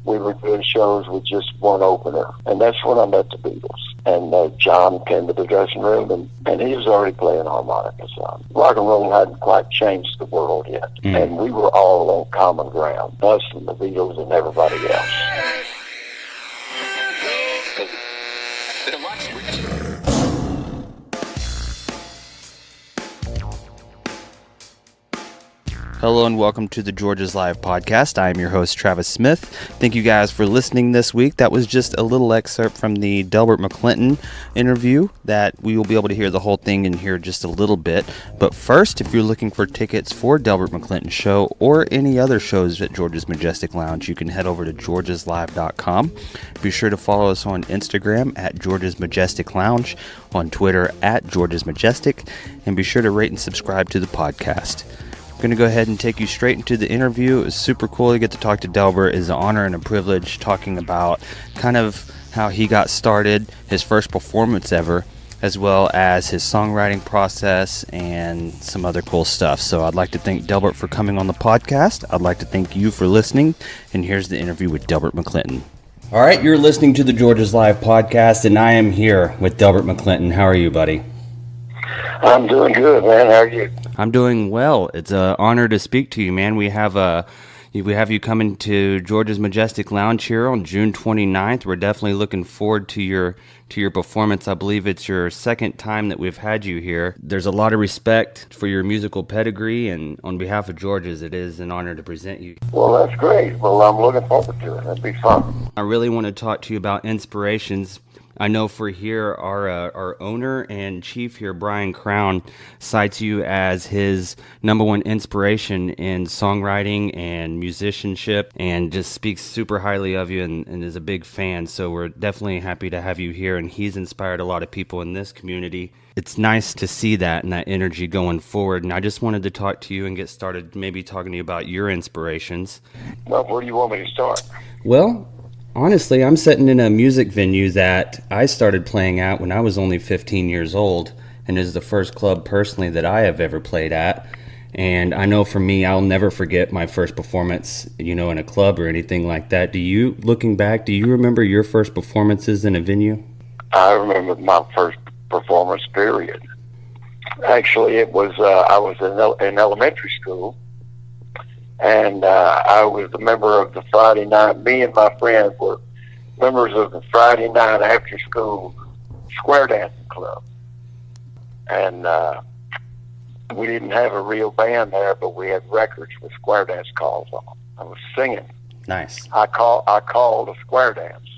we were doing shows with just one opener. And that's when I met the Beatles. And John came to the dressing room, and he was already playing harmonica. So rock and roll hadn't quite changed the world yet. And we were all on common ground, us and the Beatles and everybody else. Hello and welcome to the George's Live podcast. I am your host, Travis Smith. Thank you guys for listening this week. That was just a little excerpt from the Delbert McClinton interview that we will be able to hear the whole thing in here just a little bit. But first, if you're looking for tickets for Delbert McClinton's show or any other shows at George's Majestic Lounge, you can head over to georgeslive.com. Be sure to follow us on Instagram at George's Majestic Lounge, on Twitter at George's Majestic, and be sure to rate and subscribe to the podcast. I'm going to go ahead and take you straight into the interview. It was super cool to get to talk to Delbert. It's an honor and a privilege talking about kind of how he got started, his first performance ever, as well as his songwriting process and some other cool stuff. So I'd like to thank Delbert for coming on the podcast. I'd like to thank you for listening. And here's the interview with Delbert McClinton. All right, you're listening to the George's Live podcast, and I am here with Delbert McClinton. How are you, buddy? I'm doing good, man. How are you? I'm doing well. It's an honor to speak to you, man. We have you coming to George's Majestic Lounge here on June 29th. We're definitely looking forward to your performance. I believe it's your second time that we've had you here. There's a lot of respect for your musical pedigree, and on behalf of George's, it is an honor to present you. Well, that's great. Well, I'm looking forward to it. It'll be fun. I really want to talk to you about inspirations. I know for here, our owner and chief here, Brian Crown, cites you as his number one inspiration in songwriting and musicianship, and just speaks super highly of you and is a big fan. So we're definitely happy to have you here, and he's inspired a lot of people in this community. It's nice to see that and that energy going forward, and I just wanted to talk to you and get started maybe talking to you about your inspirations. Well, where do you want me to start? Well, honestly, I'm sitting in a music venue that I started playing at when I was only 15 years old, and is the first club personally that I have ever played at. And I know for me, I'll never forget my first performance, in a club or anything like that. Looking back, do you remember your first performances in a venue? I remember my first performance, period. Actually, it was, I was in elementary school. And I was a member of the Friday night. Me and my friends were members of the Friday night after school square dancing club. And we didn't have a real band there, but we had records with square dance calls on them. I was singing. Nice. I called a square dance.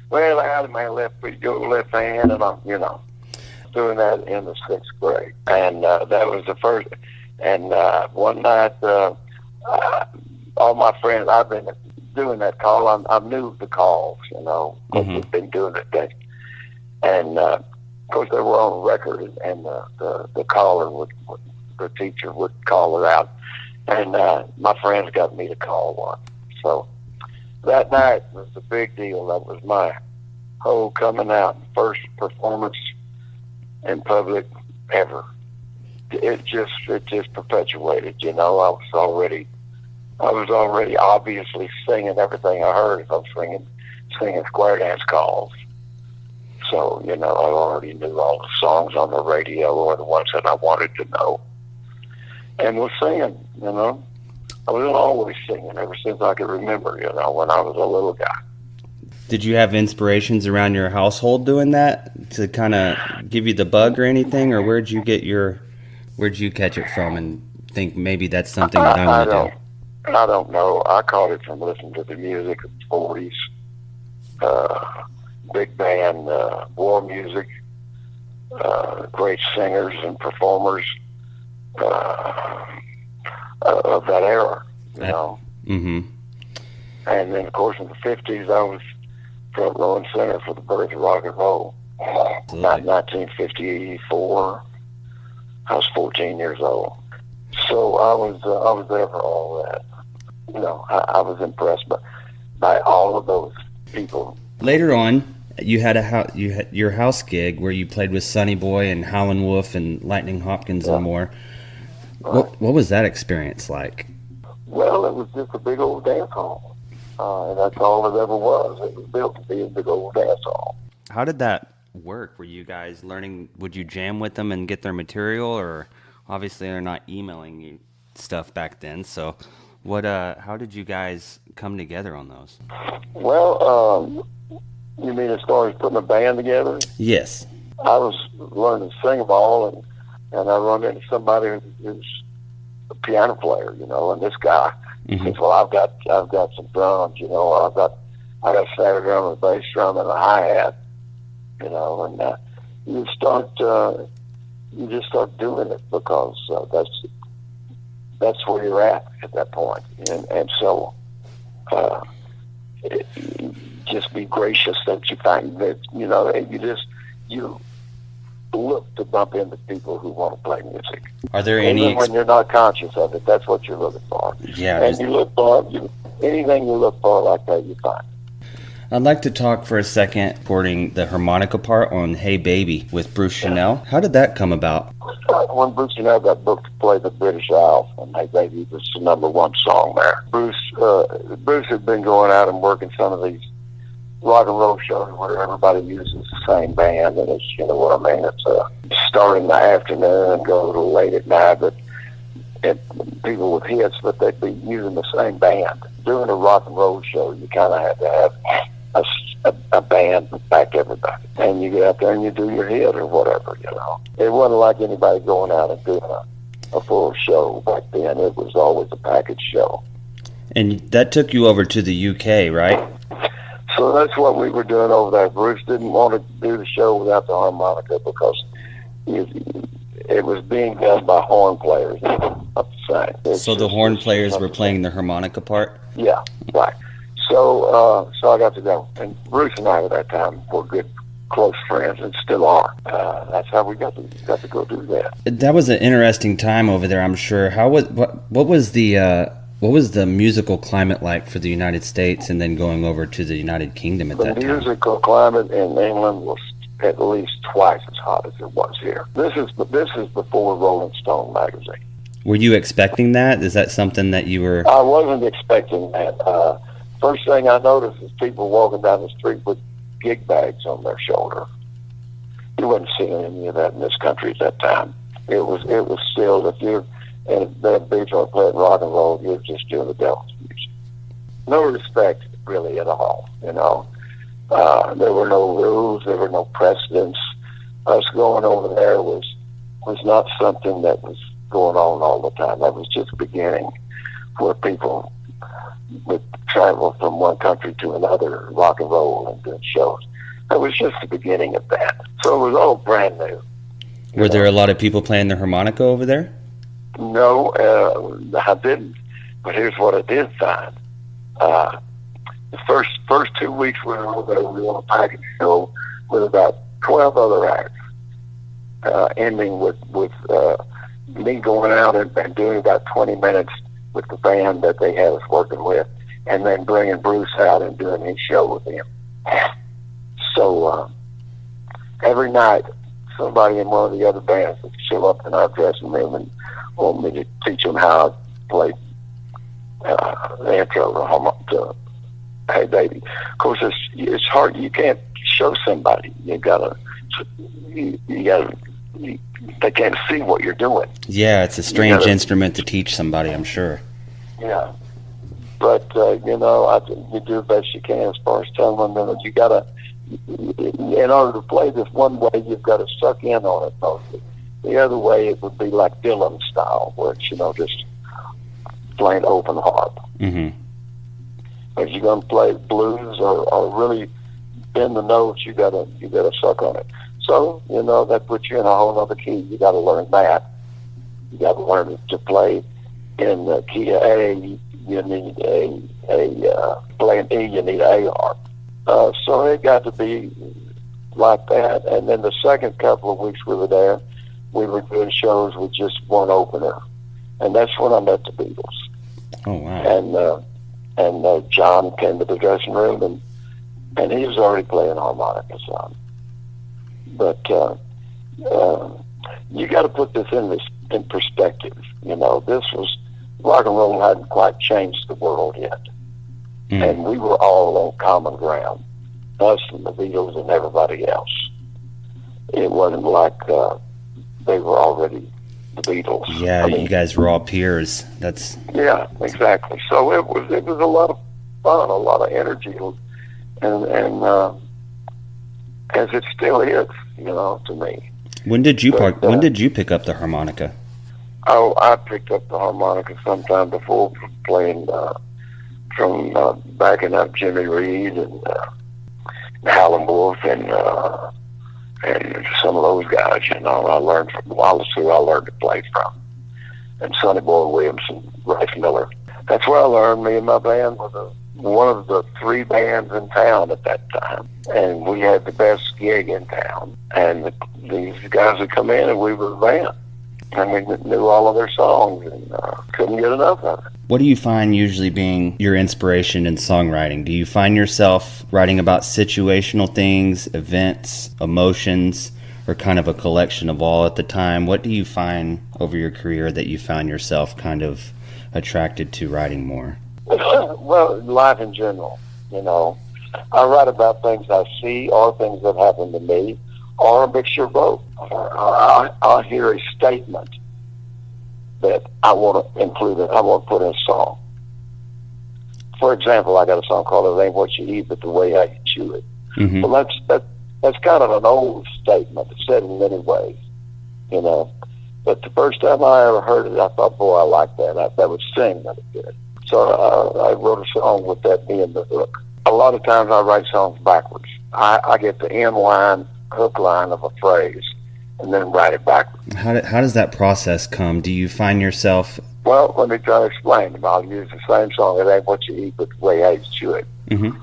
Well, how did my left feet go, left hand, and I'm, doing that in the 6th grade. And that was the first. And one night, all my friends, I've been doing that call. I knew the calls, because we've been doing it. And of course, they were on record, and the caller the teacher would call it out. And my friends got me to call one. So that night was a big deal. That was my whole coming out, first performance in public ever. It just perpetuated, I was already obviously singing everything I heard. I was singing square dance calls. So, I already knew all the songs on the radio or the ones that I wanted to know. And was singing, I was always singing ever since I could remember, when I was a little guy. Did you have inspirations around your household doing that to kind of give you the bug or anything? Or where'd you catch it from and think maybe that's something that I want to do? I don't know. I caught it from listening to the music of the 40s, big band, war music, great singers and performers of that era, Mm-hmm. And then, of course, in the 50s, I was front row and center for the birth of rock and roll. About 1954, I was 14 years old. So I was there for all that. I was impressed by all of those people. Later on, you had your house gig where you played with Sonny Boy and Howlin' Wolf and Lightning Hopkins and more. Right. What was that experience like? Well, it was just a big old dance hall. and that's all it ever was. It was built to be a big old dance hall. How did that work? Were you guys learning? Would you jam with them and get their material, or obviously they're not emailing you stuff back then? So, what? How did you guys come together on those? Well, you mean as far as putting a band together? Yes. I was learning to sing them all, and I run into somebody who's a piano player, and this guy says, "Well, I've got some drums, I got a snare drum, a bass drum, and a hi-hat, and you just start doing it because that's where you're at that point, and so just be gracious that you find that you look to bump into people who want to play music. Are there Even when you're not conscious of it, that's what you're looking for. Yeah. And you look for anything you look for like that, you find. I'd like to talk for a second, recording the harmonica part on "Hey Baby" with Bruce Chanel. How did that come about? When Bruce Chanel got booked to play the British Isles, and "Hey Baby" was the #1 song there. Bruce had been going out and working some of these rock and roll shows where everybody uses the same band, and it's, you know what I mean, it's start in the afternoon and go a little late at night, but people with hits, but they'd be using the same band. Doing a rock and roll show, you kind of had to have a band to back everybody, and you get out there and you do your hit or whatever, It wasn't like anybody going out and doing a full show back then. It was always a package show. And that took you over to the UK, right? So that's what we were doing over there. Bruce didn't want to do the show without the harmonica because it was being done by horn players. Not the same. So the horn players were playing the harmonica part? Yeah, right. So I got to go. And Bruce and I at that time were good, close friends and still are. That's how we got to go do that. That was an interesting time over there, I'm sure. What was the musical climate like for the United States and then going over to the United Kingdom at that time? The musical climate in England was at least twice as hot as it was here. This is before Rolling Stone magazine. Were you expecting that? Is that something that you were... I wasn't expecting that. First thing I noticed is people walking down the street with gig bags on their shoulder. You wasn't seeing any of that in this country at that time. It was still, if you're in a bad beach or playing rock and roll, you're just doing the devil's music. No respect, really, at all, There were no rules, there were no precedents. Us going over there was not something that was going on all the time. That was just beginning, where people would travel from one country to another, rock and roll and doing shows. That was just the beginning of that. So it was all brand new. Were there a lot of people playing the harmonica over there? No, I didn't. But here's what I did find. The first 2 weeks we were over there, we were on a package show with about 12 other acts, ending with me going out and doing about 20 minutes with the band that they had us working with, and then bringing Bruce out and doing his show with him. So every night, somebody in one of the other bands would show up in our dressing room and want me to teach them how to play the intro to "Hey Baby." Of course, it's hard. You can't show somebody. They can't see what you're doing. Yeah, it's a strange instrument to teach somebody, I'm sure. Yeah, but you do the best you can as far as telling them that you gotta. In order to play this one way, you've got to suck in on it mostly. The other way, it would be like Dylan style, where it's just plain open harp. Mm-hmm. If you're gonna play blues or really bend the notes, you gotta suck on it. So that puts you in a whole other key. You got to learn that. You got to learn to play in the key of A. You need play an E. You need an A harp. So it got to be like that. And then the second couple of weeks we were there, we were doing shows with just one opener, and that's when I met the Beatles. Oh wow! And John came to the dressing room, and he was already playing harmonica some. But you got to put this in perspective. This was rock and roll hadn't quite changed the world yet. and we were all on common ground, us and the Beatles and everybody else. It wasn't like they were already the Beatles. Yeah, you guys were all peers. Yeah, exactly. So it was a lot of fun, a lot of energy, and as it still is, to me. When did you pick up the harmonica? Oh, I picked up the harmonica sometime before playing from backing up Jimmy Reed and Howlin' Wolf and some of those guys. I learned from Wallace, who I learned to play from, and Sonny Boy Williams and Rice Miller. That's where I learned. Me and my band were one of the 3 bands in town at that time, and we had the best gig in town. And these guys would come in, and we were the band, and we knew all of their songs, and couldn't get enough of it. What do you find usually being your inspiration in songwriting? Do you find yourself writing about situational things, events, emotions, or kind of a collection of all at the time? What do you find over your career that you found yourself kind of attracted to writing more? Well, life in general, I write about things I see or things that happen to me, or a mixture of both. I'll hear a statement that I want to include, I want to put in a song. For example, I got a song called "It Ain't What You Eat, But the Way How You Chew It." Mm-hmm. Well, that's kind of an old statement. It's said in many ways, But the first time I ever heard it, I thought, boy, I like that. That would sing that it did. So I wrote a song with that being the hook. A lot of times I write songs backwards. I get the end line, hook line of a phrase, and then write it backwards. How does that process come? Do you find yourself... Well, let me try to explain. I'll use the same song, "It Ain't What You Eat, But the Way How You Chew It." Mm-hmm.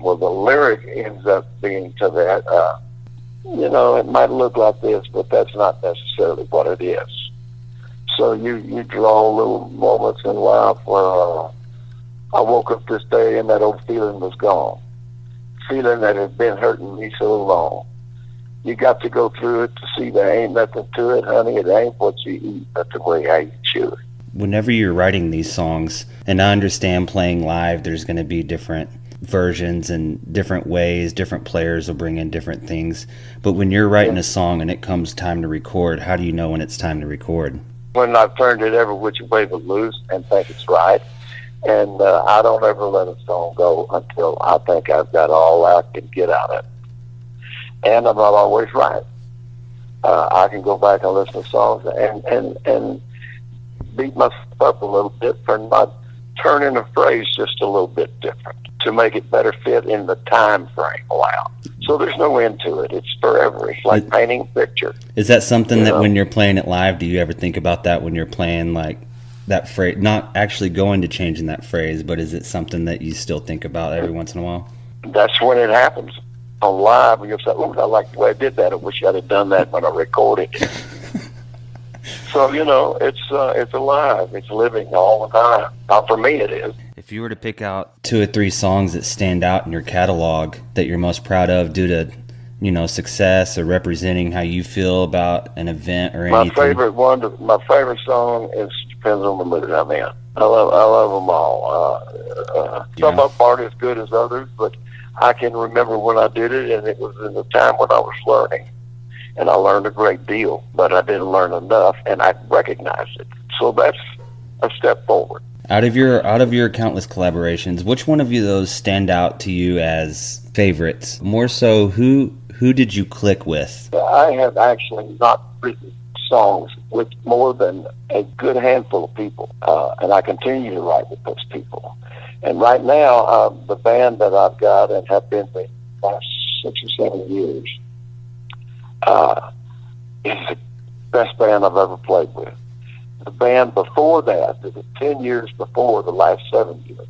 Well, the lyric ends up being to that, it might look like this, but that's not necessarily what it is. So you draw little moments in life where I woke up this day and that old feeling was gone. Feeling that had been hurting me so long. You got to go through it to see there ain't nothing to it, honey. It ain't what you eat, but the way how you chew it. Whenever you're writing these songs, and I understand playing live, there's going to be different versions and different ways, different players will bring in different things. But when you're writing a song and it comes time to record, how do you know when it's time to record? When I've turned it every which way but loose and think it's right. And I don't ever let a song go until I think I've got all I can get out of it. And I'm not always right. I can go back and listen to songs and beat myself up a little bit for not turning a phrase just a little bit different to make it better fit in the time frame allowed. So there's no end to it. It's forever. It's like painting a picture. Is that something that when you're playing it live, do you ever think about that when you're playing like that phrase, not actually going to changing that phrase, but is it something that you still think about every once in a while? That's when it happens. On live, you'll say, "Oh, I like the way I did that. I wish I'd have done that when I recorded it." So, it's alive. It's living all the time. For me, it is. If you were to pick out 2 or 3 songs that stand out in your catalog that you're most proud of due to, success or representing how you feel about an event or anything. My favorite song depends on the mood I'm in. I love them all. Some of them aren't as good as others, but I can remember when I did it, and it was in the time when I was learning. And I learned a great deal, but I didn't learn enough, and I recognized it. So that's a step forward. Out of your countless collaborations, which one of those stand out to you as favorites? More so, who did you click with? I have actually not written songs with more than a good handful of people, and I continue to write with those people. And right now, the band that I've got and have been for 6 or 7 years is the best band I've ever played with. The band before that, the 10 years before the last 7 years,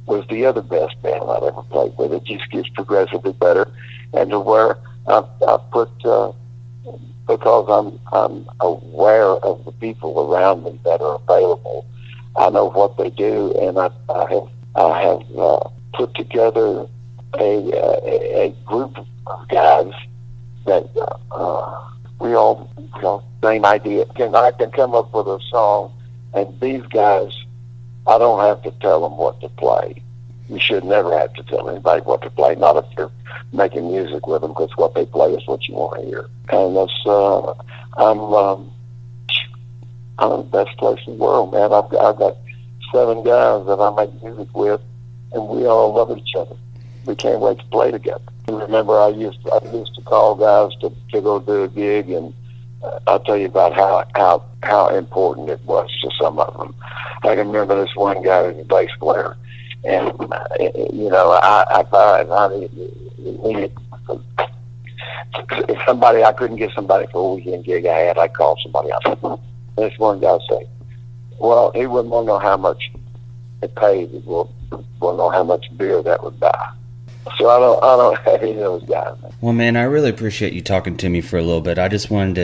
was the other best band I've ever played with. It just gets progressively better, and to where I put because I'm aware of the people around me that are available. I know what they do, and I have put together a group of guys that we all same idea. I can come up with a song, and these guys, I don't have to tell them what to play. You should never have to tell anybody what to play, not if you're making music with them, because what they play is what you want to hear. And that's, I'm in the best place in the world, man. I've got 7 guys that I make music with, and we all love each other. We can't wait to play together. And remember, I used to call guys to go do a gig, and I'll tell you about how important it was to some of them. I can remember this one guy who was a bass player, and if somebody, I couldn't get somebody for a weekend gig I'd call somebody else. This one guy say, well, he wouldn't want to know how much it paid. He wouldn't know how much beer that would buy. So I don't have any of those guys. Well, man, I really appreciate you talking to me for a little bit. I just wanted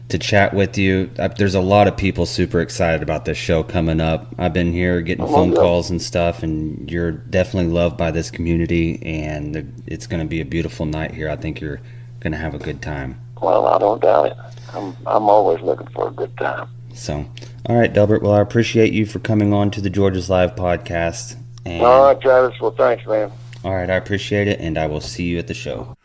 to chat with you. There's a lot of people super excited about this show coming up. I've been here getting phone calls and stuff, and you're definitely loved by this community, and it's going to be a beautiful night here. I think you're going to have a good time. Well, I don't doubt it. I'm always looking for a good time. So, all right, Delbert. Well, I appreciate you for coming on to the Georgia's Live podcast. All right, Travis. Well, thanks, man. All right, I appreciate it, and I will see you at the show.